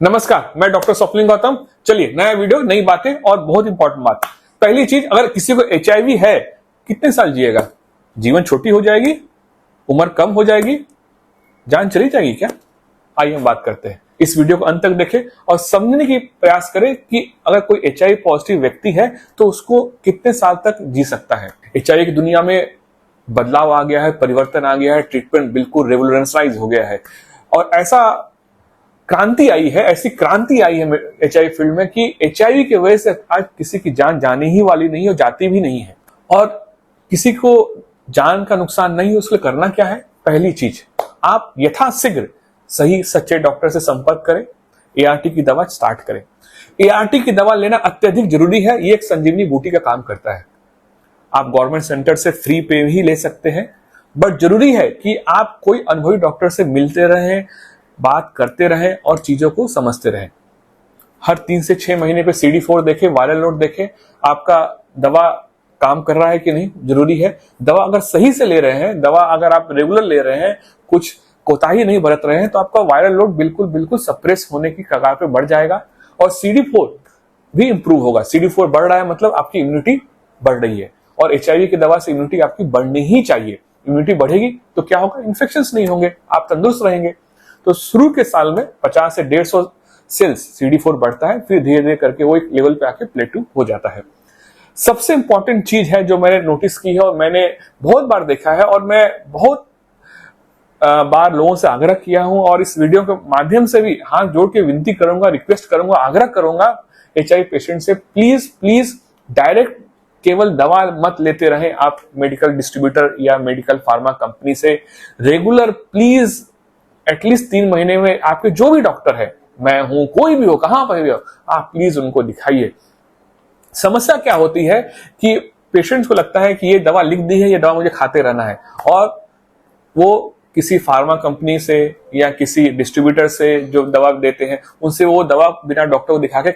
नमस्कार, मैं डॉक्टर स्वप्निल गौतम। चलिए, नया वीडियो, नई बातें और बहुत इंपॉर्टेंट बात। पहली चीज, अगर किसी को एचआईवी है, कितने साल जिएगा? जीवन छोटी हो जाएगी, उम्र कम हो जाएगी, जान चली जाएगी क्या? आइए हम बात करते हैं। इस वीडियो को अंत तक देखें और समझने की प्रयास करें कि अगर कोई एचआईवी पॉजिटिव व्यक्ति है तो उसको कितने साल तक जी सकता है। एचआईवी की दुनिया में बदलाव आ गया है, परिवर्तन आ गया है, ट्रीटमेंट बिल्कुल रेवोल्यूशनाइज हो गया है और ऐसी क्रांति आई है एचआईवी फील्ड में कि एचआईवी की वजह से आज किसी की जान जाने ही वाली नहीं है और जाती भी नहीं है। और किसी को जान का नुकसान नहीं हो, उसके लिए करना क्या है? पहली चीज, आप यथाशीघ्र सही सच्चे डॉक्टर से संपर्क करें, एआरटी की दवा स्टार्ट करें। एआरटी की दवा लेना अत्यधिक जरूरी है। ये एक संजीवनी बूटी का काम करता है। आप गवर्नमेंट सेंटर से फ्री पे ही ले सकते हैं, बट जरूरी है कि आप कोई अनुभवी डॉक्टर से मिलते रहें, बात करते रहें और चीजों को समझते रहें। हर 3 से 6 महीने पे CD4 देखें, वायरल लोड देखें, आपका दवा काम कर रहा है कि नहीं। जरूरी है दवा अगर सही से ले रहे हैं, दवा अगर आप रेगुलर ले रहे हैं, कुछ कोताही नहीं बरत रहे हैं, तो आपका वायरल लोड बिल्कुल सप्रेस होने की कगार पे बढ़ जाएगा और CD4 भी इंप्रूव होगा। CD4 बढ़ रहा है मतलब आपकी इम्यूनिटी बढ़ रही है और एचआईवी की दवा से इम्यूनिटी आपकी बढ़नी ही चाहिए। इम्यूनिटी बढ़ेगी तो क्या होगा? इन्फेक्शंस नहीं होंगे, आप तंदुरुस्त रहेंगे। तो शुरू के साल में 50 से 150 सेल्स CD4 बढ़ता है, फिर धीरे धीरे करके वो एक लेवल पे आके प्लेटू हो जाता है। सबसे इंपॉर्टेंट चीज है जो मैंने नोटिस की है और मैंने बहुत बार देखा है और मैं बहुत बार लोगों से आग्रह किया हूं और इस वीडियो के माध्यम से भी हाथ जोड़ के विनती करूंगा, रिक्वेस्ट करूंगा, आग्रह करूंगा एचआईवी पेशेंट से, प्लीज डायरेक्ट केवल दवा मत लेते रहें। आप मेडिकल डिस्ट्रीब्यूटर या मेडिकल फार्मा कंपनी से रेगुलर प्लीज एटलीस्ट 3 महीने में आपके जो भी डॉक्टर है, मैं हूं, कोई भी हो, कहां पर भी हो, आप प्लीज उनको दिखाइए। समस्या क्या होती है कि पेशेंट्स को लगता है कि ये दवा लिख दी है, ये दवा मुझे खाते रहना है और वो किसी फार्मा कंपनी से या किसी डिस्ट्रीब्यूटर से जो दवा देते हैं उनसे वो दवा बिना डॉक्टर को दिखा के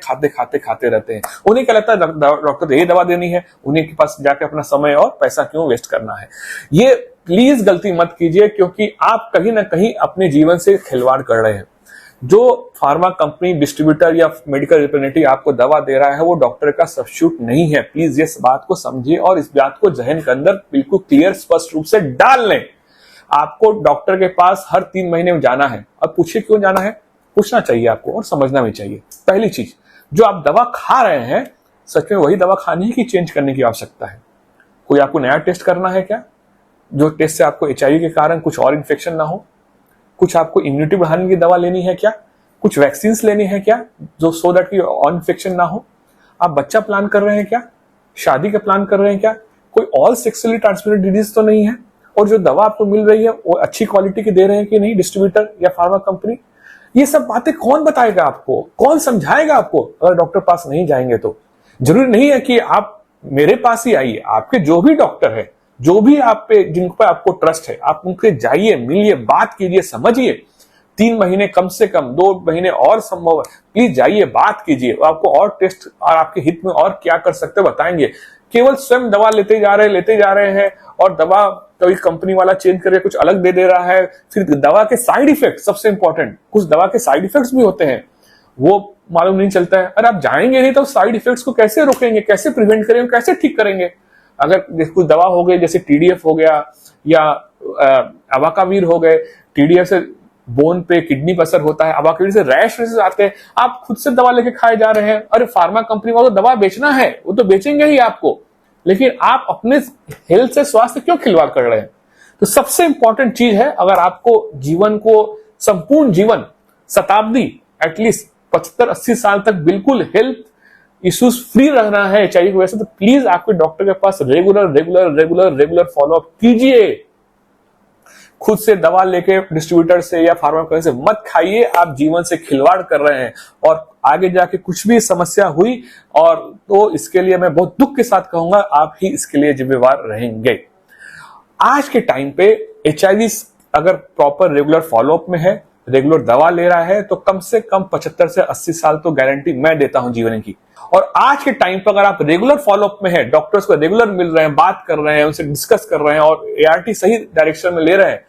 खाते रहते हैं। उन्हें क्या लगता है डॉक्टर तो ये दवा देनी है, उन्हीं के पास जाके अपना समय और पैसा क्यों वेस्ट करना है। ये प्लीज गलती मत कीजिए, क्योंकि आप कहीं ना कहीं अपने जीवन से खिलवाड़ कर रहे हैं। जो फार्मा कंपनी, डिस्ट्रीब्यूटर या मेडिकल रिप्रेजेंटेटिव आपको दवा दे रहा है वो डॉक्टर का सब्स्टिट्यूट नहीं है। प्लीज इस बात को समझिए और इस बात को जहन के अंदर बिल्कुल क्लियर स्पष्ट रूप से डाल लें। आपको डॉक्टर के पास हर 3 महीने में जाना है। अब पूछिए क्यों जाना है? पूछना चाहिए आपको और समझना भी चाहिए। पहली चीज, जो आप दवा खा रहे हैं सच में वही दवा खानी है कि चेंज करने की आवश्यकता है? कोई आपको नया टेस्ट करना है क्या, जो टेस्ट से आपको एचआईवी के कारण कुछ और इन्फेक्शन ना हो? कुछ आपको इम्यूनिटी बढ़ाने की दवा लेनी है क्या? कुछ वैक्सीन लेनी है क्या, जो सो दैट की और इन्फेक्शन ना हो? आप बच्चा प्लान कर रहे हैं क्या? शादी का प्लान कर रहे हैं क्या? कोई और सेक्सुअली ट्रांसमिटेड डिजीज तो नहीं है? और जो दवा आपको मिल रही है वो अच्छी क्वालिटी की दे रहे हैं कि नहीं डिस्ट्रीब्यूटर या फार्मा कंपनी? ये सब बातें कौन बताएगा आपको, कौन समझाएगा आपको अगर डॉक्टर पास नहीं जाएंगे तो? जरूरी नहीं है कि आप मेरे पास ही आइए, आपके जो भी डॉक्टर है, जो भी आप पे जिन पर आपको ट्रस्ट है, आप उनके जाइए, मिलिए, बात कीजिए, समझिए। 3 महीने कम से कम, 2 महीने और संभव है, प्लीज जाइए, बात कीजिए। आपको और टेस्ट और आपके हित में और क्या कर सकते बताएंगे। केवल स्वयं दवा लेते जा रहे हैं और दवा कभी कंपनी वाला चेंज करके कुछ अलग दे रहा है। फिर दवा के साइड इफेक्ट, सबसे इंपॉर्टेंट, कुछ दवा के साइड इफेक्ट्स भी होते हैं, वो मालूम नहीं चलता है। अरे आप जाएंगे नहीं तो साइड इफेक्ट्स को कैसे रोकेंगे, कैसे प्रिवेंट करेंगे, कैसे ठीक करेंगे? अगर कुछ दवा हो गई जैसे TDF हो गया या अवाकावीर हो गए, TDF से बोन पे, किडनी पर असर होता है, अवाकावीर से रैश आते हैं, आप खुद से दवा लेके खाए जा रहे हैं। अरे फार्मा कंपनी वालों को दवा बेचना है, वो तो बेचेंगे ही आपको, लेकिन आप अपने हेल्थ से, स्वास्थ्य क्यों खिलवाड़ कर रहे हैं? तो सबसे इंपॉर्टेंट चीज है, अगर आपको जीवन को, संपूर्ण जीवन, शताब्दी, एटलीस्ट 75-80 साल तक बिल्कुल हेल्थ इश्यूज फ्री रहना है एचआईवी की वजह से, तो प्लीज आपके डॉक्टर के पास रेगुलर फॉलोअप कीजिए। खुद से दवा लेके डिस्ट्रीब्यूटर से या फार्मा कंपनी से मत खाइए। आप जीवन से खिलवाड़ कर रहे हैं और आगे जाके कुछ भी समस्या हुई और तो इसके लिए मैं बहुत दुख के साथ कहूंगा, आप ही इसके लिए जिम्मेवार रहेंगे। आज के टाइम पे एचआईवी अगर प्रॉपर रेगुलर फॉलोअप में है, रेगुलर दवा ले रहा है, तो कम से कम 75 से 80 साल तो गारंटी मैं देता हूं जीवन की। और आज के टाइम पर अगर आप रेगुलर फॉलोअप में है, डॉक्टर्स को रेगुलर मिल रहे हैं, बात कर रहे हैं, उनसे डिस्कस कर रहे हैं और एआरटी सही डायरेक्शन में ले रहे हैं,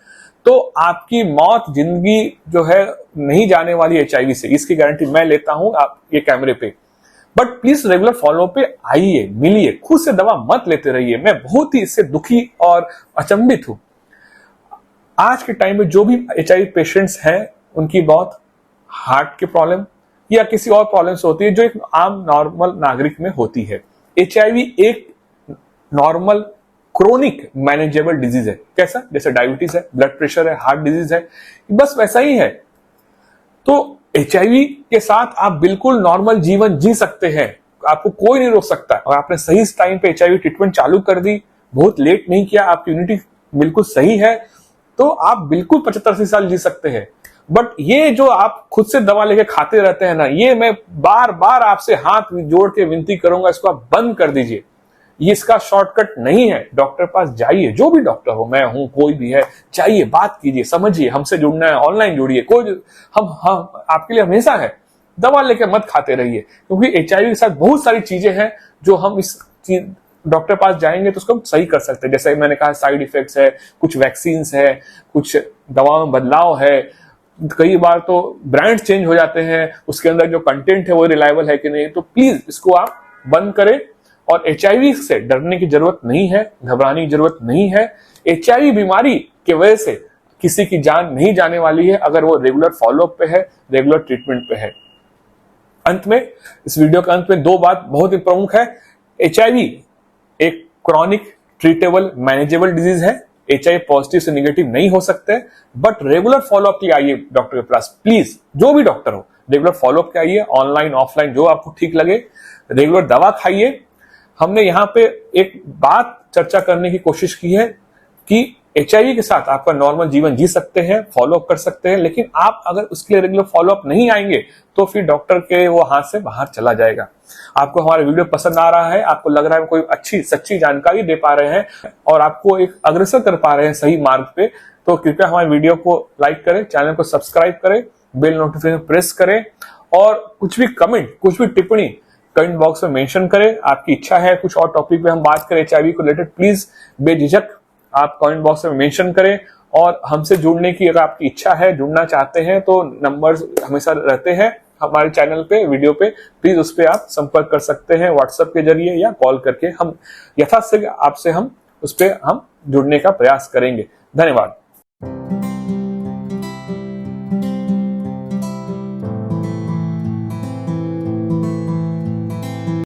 तो आपकी मौत जिंदगी जो है नहीं जाने वाली HIV से, इसकी गारंटी मैं लेता हूं आप ये कैमरे पे। बट प्लीज रेगुलर फॉलो पे आइए, मिलिए, खुद से दवा मत लेते रहिए। मैं बहुत ही इससे दुखी और अचंभित हूं। आज के टाइम में जो भी HIV पेशेंट्स हैं उनकी बहुत हार्ट की प्रॉब्लम या किसी और प्रॉब्लम से होती है जो एक आम नॉर्मल नागरिक में होती है। HIV एक नॉर्मल क्रोनिक मैनेजेबल डिजीज है। कैसा? जैसे डायबिटीज है, ब्लड प्रेशर है, हार्ट डिजीज है, बस वैसा ही है। तो HIV के साथ आप बिल्कुल नॉर्मल जीवन जी सकते हैं, आपको कोई नहीं रोक सकता। और आपने सही टाइम पे HIV ट्रीटमेंट चालू कर दी, बहुत लेट नहीं किया, आपकी इम्यूनिटी बिल्कुल सही है, तो आप बिल्कुल 75-80 साल जी सकते हैं। बट ये जो आप खुद से दवा लेके खाते रहते हैं ना, ये मैं बार बार आपसे हाथ जोड़ के विनती करूंगा, इसको आप बंद कर दीजिए। ये इसका शॉर्टकट नहीं है। डॉक्टर पास जाइए, जो भी डॉक्टर हो, मैं हूं, कोई भी है, जाइए, बात कीजिए, समझिए, हमसे जुड़ना है ऑनलाइन जुड़िए, कोई हम आपके लिए हमेशा है। दवा लेके मत खाते रहिए, क्योंकि HIV के साथ बहुत सारी चीजें हैं जो हम इस डॉक्टर पास जाएंगे तो उसको हम सही कर सकते हैं। जैसे मैंने कहा, साइड इफेक्ट्स है, कुछ वैक्सीन्स है, कुछ दवाओं में बदलाव है, कई बार तो ब्रांड चेंज हो जाते हैं, उसके अंदर जो कंटेंट है वो रिलायबल है कि नहीं। तो प्लीज इसको आप बंद करें। और HIV से डरने की जरूरत नहीं है, घबराने की जरूरत नहीं है। HIV बीमारी की वजह से किसी की जान नहीं जाने वाली है अगर वो रेगुलर फॉलोअप पे है, रेगुलर ट्रीटमेंट पे है। अंत में, इस वीडियो के अंत में दो बात बहुत ही प्रमुख है। HIV एक क्रॉनिक ट्रीटेबल मैनेजेबल डिजीज है। HIV पॉजिटिव से निगेटिव नहीं हो सकते, बट रेगुलर फॉलोअप के आइए डॉक्टर के पास। प्लीज, जो भी डॉक्टर हो, रेगुलर फॉलोअप के आइए, ऑनलाइन ऑफलाइन जो आपको ठीक लगे। रेगुलर दवा खाइए। हमने यहाँ पे एक बात चर्चा करने की कोशिश की है कि HIV के साथ आपका नॉर्मल जीवन जी सकते हैं, फॉलोअप कर सकते हैं, लेकिन आप अगर उसके लिए रेगुलर फॉलोअप नहीं आएंगे तो फिर डॉक्टर के वो हाथ से बाहर चला जाएगा। आपको हमारा वीडियो पसंद आ रहा है, आपको लग रहा है कोई अच्छी सच्ची जानकारी दे पा रहे हैं और आपको एक अग्रसर कर पा रहे हैं सही मार्ग पे, तो कृपया हमारे वीडियो को लाइक करें, चैनल को सब्सक्राइब करें, बेल नोटिफिकेशन प्रेस करें और कुछ भी कमेंट, कुछ भी टिप्पणी कमेंट बॉक्स में मेंशन करें। आपकी इच्छा है कुछ और टॉपिक पे हम बात करें HIV को रिलेटेड, प्लीज बेझिझक आप कमेंट बॉक्स में मेंशन करें। और हमसे जुड़ने की अगर आपकी इच्छा है, जुड़ना चाहते हैं, तो नंबर्स हमेशा रहते हैं हमारे चैनल पे, वीडियो पे, प्लीज उस पे आप संपर्क कर सकते हैं व्हाट्सएप के जरिए या कॉल करके। हम यथाशीघ्र आपसे हम उस पे हम जुड़ने का प्रयास करेंगे। धन्यवाद।